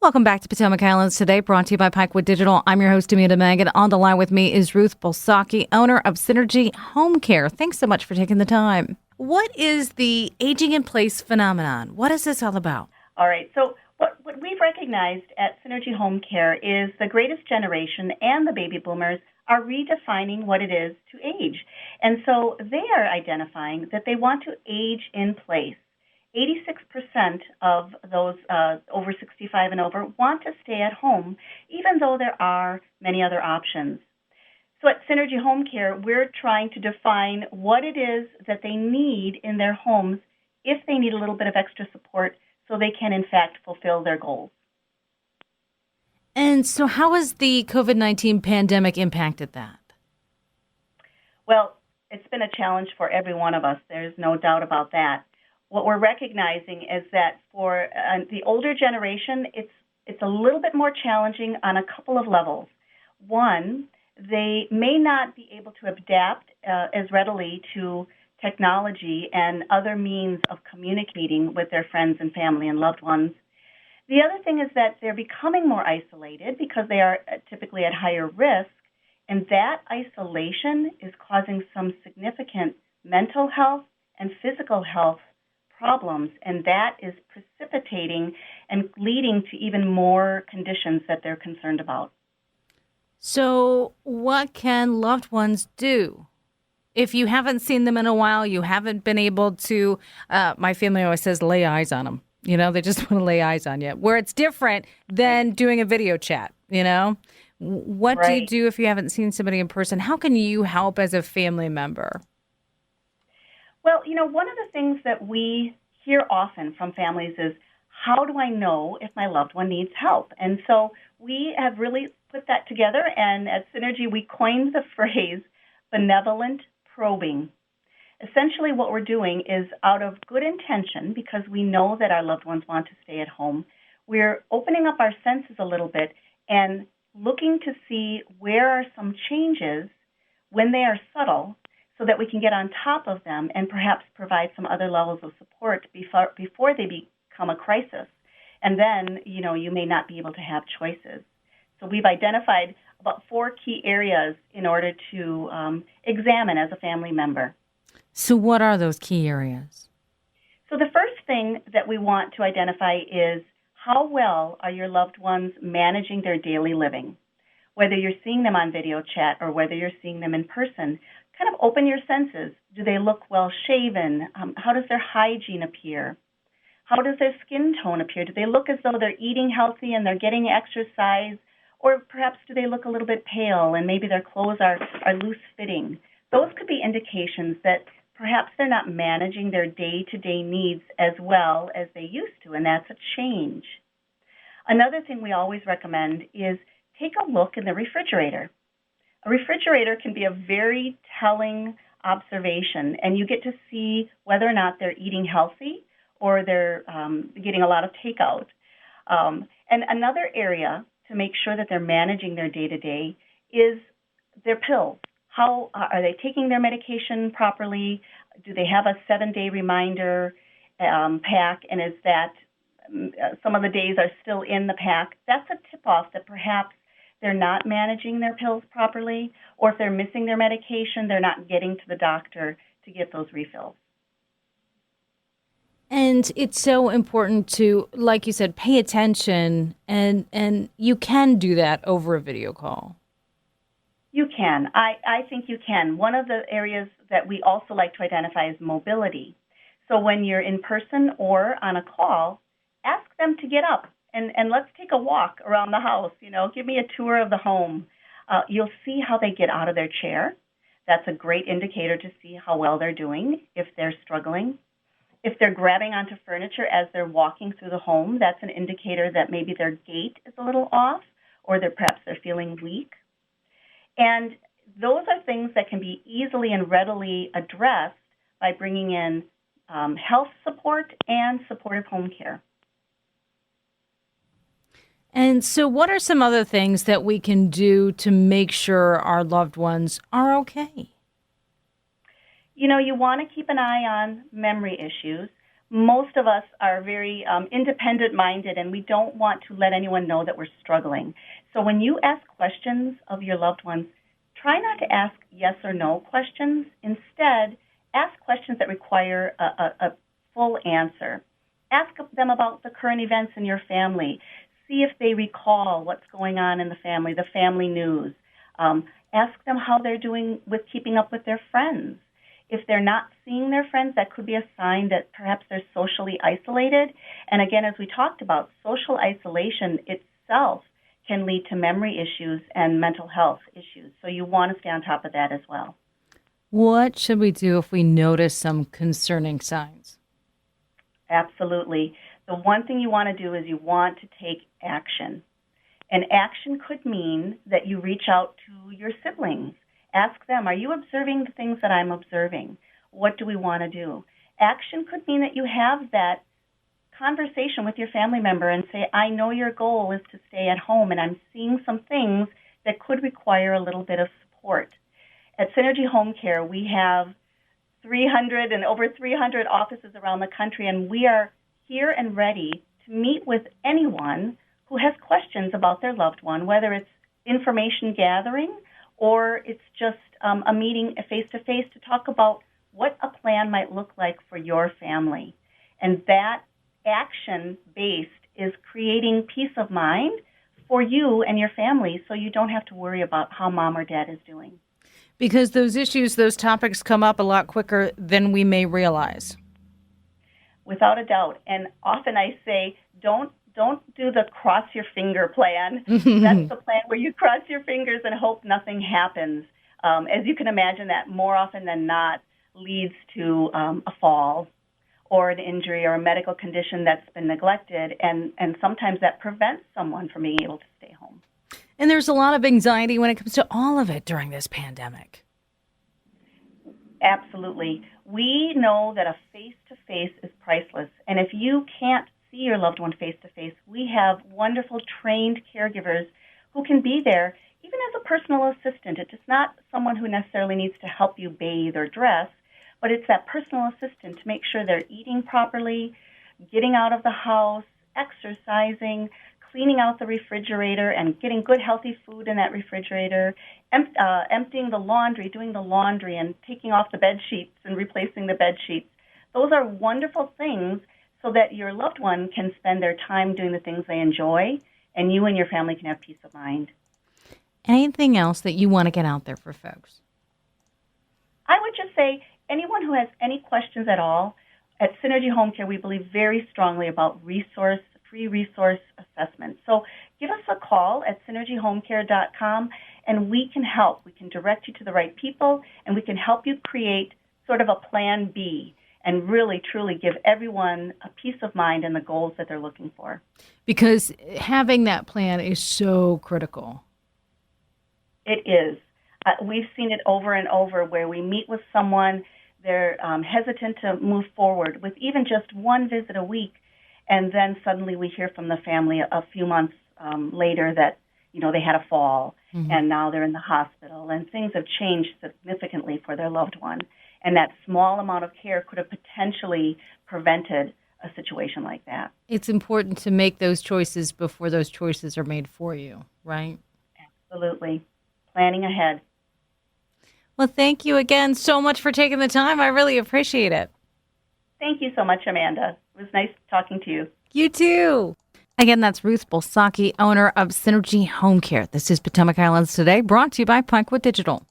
Welcome back to Potomac Highlands Today, brought to you by Pikewood Digital. I'm your host, Amanda Mangan. On the line with me is Ruth Busalacchi, owner of Synergy HomeCare. Thanks so much for taking the time. What is the aging in place phenomenon? What is this all about? All right. So what we've recognized at Synergy HomeCare is the greatest generation and the baby boomers are redefining what it is to age. And so they are identifying that they want to age in place. 86% of those over 65 and over want to stay at home, even though there are many other options. So at Synergy HomeCare, we're trying to define what it is that they need in their homes if they need a little bit of extra support so they can, in fact, fulfill their goals. And so how has the COVID-19 pandemic impacted that? Well, it's been a challenge for every one of us. There's no doubt about that. What we're recognizing is that for the older generation, it's a little bit more challenging on a couple of levels. One, they may not be able to adapt as readily to technology and other means of communicating with their friends and family and loved ones. The other thing is that they're becoming more isolated because they are typically at higher risk, and that isolation is causing some significant mental health and physical health problems, and that is precipitating and leading to even more conditions that they're concerned about. So what can loved ones do? If you haven't seen them in a while, you haven't been able to, my family always says, lay eyes on them. You know, they just want to lay eyes on you, where it's different than doing a video chat, you know? What do you do if you haven't seen somebody in person? How can you help as a family member? Well, you know, one of the things that we hear often from families is, how do I know if my loved one needs help? And so we have really put that together, and at Synergy, we coined the phrase Benevolent Probing. Essentially, what we're doing is, out of good intention, because we know that our loved ones want to stay at home, we're opening up our senses a little bit and looking to see where are some changes when they are subtle, so that we can get on top of them and perhaps provide some other levels of support before they become a crisis. And then, you know, you may not be able to have choices. So we've identified about 4 key areas in order to examine as a family member. So what are those key areas? So the first thing that we want to identify is, how well are your loved ones managing their daily living? Whether you're seeing them on video chat or whether you're seeing them in person, kind of open your senses. Do they look well shaven? How does their hygiene appear? How does their skin tone appear? Do they look as though they're eating healthy and they're getting exercise? Or perhaps do they look a little bit pale and maybe their clothes are loose fitting? Those could be indications that perhaps they're not managing their day-to-day needs as well as they used to, and that's a change. Another thing we always recommend is take a look in the refrigerator. A refrigerator can be a very telling observation, and you get to see whether or not they're eating healthy or they're getting a lot of takeout. And another area to make sure that they're managing their day-to-day is their pills. How are they taking their medication properly? Do they have a 7-day reminder pack, and is that some of the days are still in the pack? That's a tip-off that perhaps they're not managing their pills properly, or if they're missing their medication, they're not getting to the doctor to get those refills. And it's so important to, like you said, pay attention, and you can do that over a video call. You can. I think you can. One of the areas that we also like to identify is mobility. So when you're in person or on a call, ask them to get up and let's take a walk around the house. You know, give me a tour of the home. You'll see how they get out of their chair. That's a great indicator to see how well they're doing if they're struggling. If they're grabbing onto furniture as they're walking through the home, that's an indicator that maybe their gait is a little off, or perhaps they're feeling weak. And those are things that can be easily and readily addressed by bringing in health support and supportive home care. And so what are some other things that we can do to make sure our loved ones are okay? You know, you want to keep an eye on memory issues. Most of us are very independent-minded, and we don't want to let anyone know that we're struggling. So when you ask questions of your loved ones, try not to ask yes or no questions. Instead, ask questions that require a full answer. Ask them about the current events in your family. See if they recall what's going on in the family news. Ask them how they're doing with keeping up with their friends. If they're not seeing their friends, that could be a sign that perhaps they're socially isolated. And again, as we talked about, social isolation itself can lead to memory issues and mental health issues. So you want to stay on top of that as well. What should we do if we notice some concerning signs? Absolutely. The one thing you want to do is you want to take action. And action could mean that you reach out to your siblings. Ask them, are you observing the things that I'm observing? What do we want to do? Action could mean that you have that conversation with your family member and say, I know your goal is to stay at home, and I'm seeing some things that could require a little bit of support. At Synergy Home Care, we have over 300 offices around the country, and we are here and ready to meet with anyone who has questions about their loved one, whether it's information gathering or it's just a meeting face-to-face to talk about what a plan might look like for your family. And that action-based is creating peace of mind for you and your family so you don't have to worry about how mom or dad is doing. Because those issues, those topics come up a lot quicker than we may realize. Without a doubt. And often I say, don't do the cross your finger plan. That's the plan where you cross your fingers and hope nothing happens. As you can imagine, that more often than not leads to a fall or an injury or a medical condition that's been neglected, and sometimes that prevents someone from being able to stay home. And there's a lot of anxiety when it comes to all of it during this pandemic. Absolutely. We know that a face-to-face is priceless, and if you can't see your loved one face-to-face, we have wonderful trained caregivers who can be there even as a personal assistant. It's not someone who necessarily needs to help you bathe or dress, but it's that personal assistant to make sure they're eating properly, getting out of the house, exercising, cleaning out the refrigerator and getting good healthy food in that refrigerator, emptying the laundry, doing the laundry and taking off the bed sheets and replacing the bed sheets. Those are wonderful things so that your loved one can spend their time doing the things they enjoy, and you and your family can have peace of mind. Anything else that you want to get out there for folks? I would just say anyone who has any questions at all, at Synergy Home Care, we believe very strongly about free resource assessments. So give us a call at synergyhomecare.com, and we can help. We can direct you to the right people, and we can help you create sort of a plan B and really, truly give everyone a peace of mind and the goals that they're looking for. Because having that plan is so critical. It is. We've seen it over and over where we meet with someone, they're hesitant to move forward with even just one visit a week, and then suddenly we hear from the family a few months later that, they had a fall, and now they're in the hospital, and things have changed significantly for their loved one. And that small amount of care could have potentially prevented a situation like that. It's important to make those choices before those choices are made for you, right? Absolutely. Planning ahead. Well, thank you again so much for taking the time. I really appreciate it. Thank you so much, Amanda. It was nice talking to you. You too. Again, that's Ruth Busalacchi, owner of Synergy Home Care. This is Potomac Highlands Today, brought to you by Pinewood Digital.